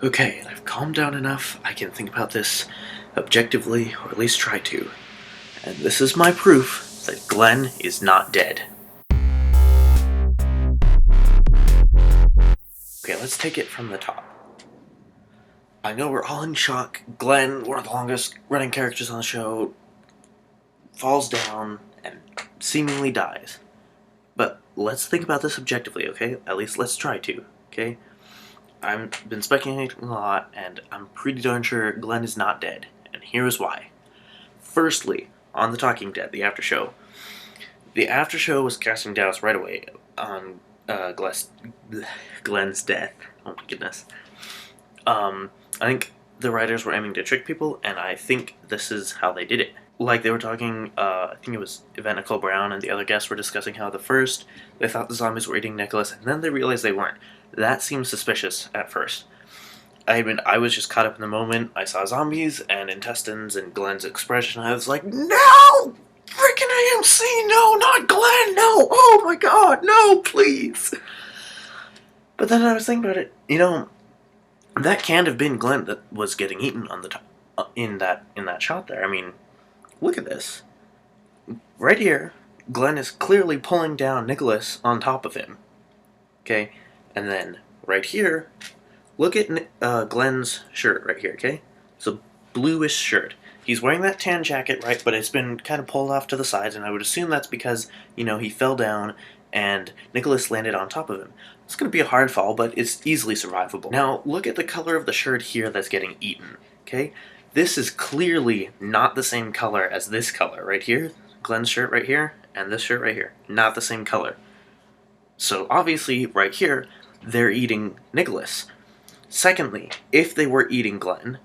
Okay, I've calmed down enough. I can think about this objectively, or at least try to. And this is my proof that Glenn is not dead. Okay, let's take it from the top. I know we're all in shock. Glenn, one of the longest running characters on the show, falls down and seemingly dies. But let's think about this objectively, okay? At least let's try to, okay? I've been speculating a lot, and I'm pretty darn sure Glenn is not dead. And here's why. Firstly, on The Talking Dead, the after show. The after show was casting doubts right away on Glenn's death. Oh my goodness. I think the writers were aiming to trick people, and I think this is how they did it. Like they were talking, I think it was Yvette Nicole Brown and the other guests were discussing how first they thought the zombies were eating Nicholas, and then they realized they weren't. That seemed suspicious at first. I was just caught up in the moment. I saw zombies and intestines and Glenn's expression. I was like, no! Freaking AMC! No, not Glenn! No! Oh my god! No, please! But then I was thinking about it. That can't have been Glenn that was getting eaten on the top, in that shot there. I mean, look at this. Right here, Glenn is clearly pulling down Nicholas on top of him. Okay? And then right here, look at Glenn's shirt right here, okay? It's a bluish shirt. He's wearing that tan jacket, right, but it's been kind of pulled off to the sides, and I would assume that's because, he fell down and Nicholas landed on top of him. It's going to be a hard fall, but it's easily survivable. Now, look at the color of the shirt here that's getting eaten, okay? This is clearly not the same color as this color right here. Glenn's shirt right here, and this shirt right here. Not the same color. So, obviously, right here, they're eating Nicholas. Secondly, if they were eating Glenn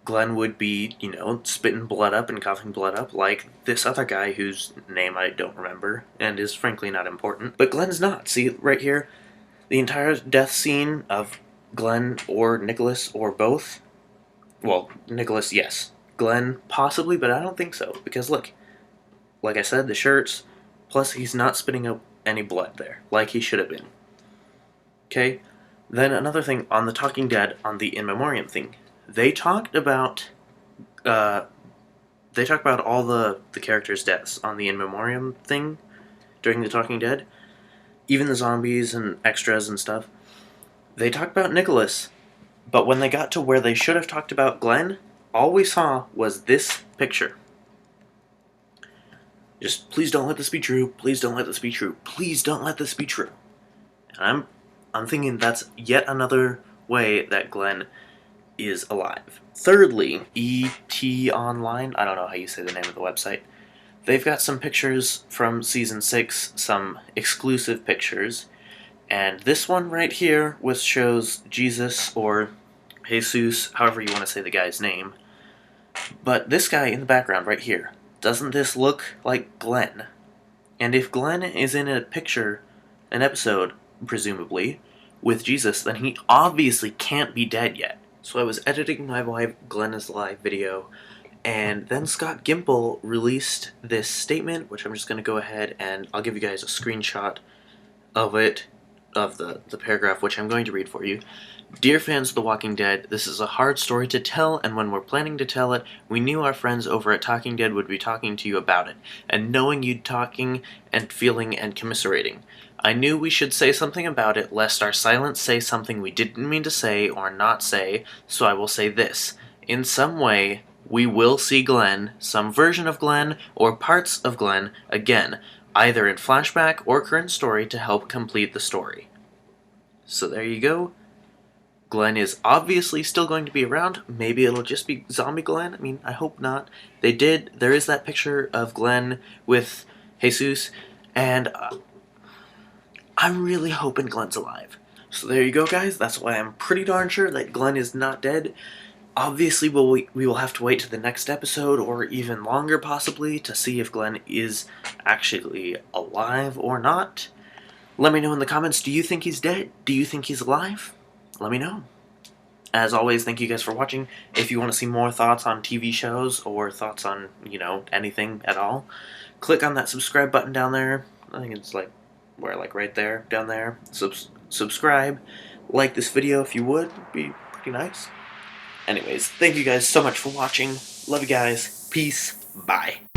would be, spitting blood up and coughing blood up like this other guy whose name I don't remember and is frankly not important. But Glenn's not. See, right here, the entire death scene of Glenn or Nicholas or both. Well, Nicholas, yes. Glenn, possibly, but I don't think so. Because look, like I said, the shirts, plus he's not spitting up any blood there, like he should have been. Okay? Then another thing, on The Talking Dead, on the In Memoriam thing, they talked about all the characters' deaths on the In Memoriam thing during The Talking Dead, even the zombies and extras and stuff. They talked about Nicholas, but when they got to where they should have talked about Glenn, all we saw was this picture. Just, please don't let this be true, please don't let this be true, please don't let this be true. And I'm thinking that's yet another way that Glenn is alive. Thirdly, ET Online, I don't know how you say the name of the website, they've got some pictures from Season 6, some exclusive pictures, and this one right here shows Jesus, or Jesus, however you want to say the guy's name, but this guy in the background right here, doesn't this look like Glenn? And if Glenn is in a picture, an episode, presumably, with Jesus, then he obviously can't be dead yet. So I was editing my live Glenn is Alive video, and then Scott Gimple released this statement, which I'm just going to go ahead and I'll give you guys a screenshot of it, of the paragraph, which I'm going to read for you. Dear fans of The Walking Dead, this is a hard story to tell, and when we're planning to tell it, we knew our friends over at Talking Dead would be talking to you about it, and knowing you'd talking and feeling and commiserating. I knew we should say something about it, lest our silence say something we didn't mean to say or not say, so I will say this. In some way, we will see Glenn, some version of Glenn, or parts of Glenn, again, either in flashback or current story to help complete the story. So there you go. Glenn is obviously still going to be around. Maybe it'll just be zombie Glenn. I mean, I hope not. There is that picture of Glenn with Jesus, and I'm really hoping Glenn's alive. So there you go, guys. That's why I'm pretty darn sure that Glenn is not dead. Obviously, we will have to wait to the next episode, or even longer possibly, to see if Glenn is actually alive or not. Let me know in the comments, do you think he's dead? Do you think he's alive? Let me know. As always, thank you guys for watching. If you want to see more thoughts on TV shows, or thoughts on, anything at all, click on that subscribe button down there. I think it's right there, down there. Subscribe. Like this video if you would. It'd be pretty Pretty nice. Anyways, thank you guys so much for watching. Love you guys. Peace. Bye.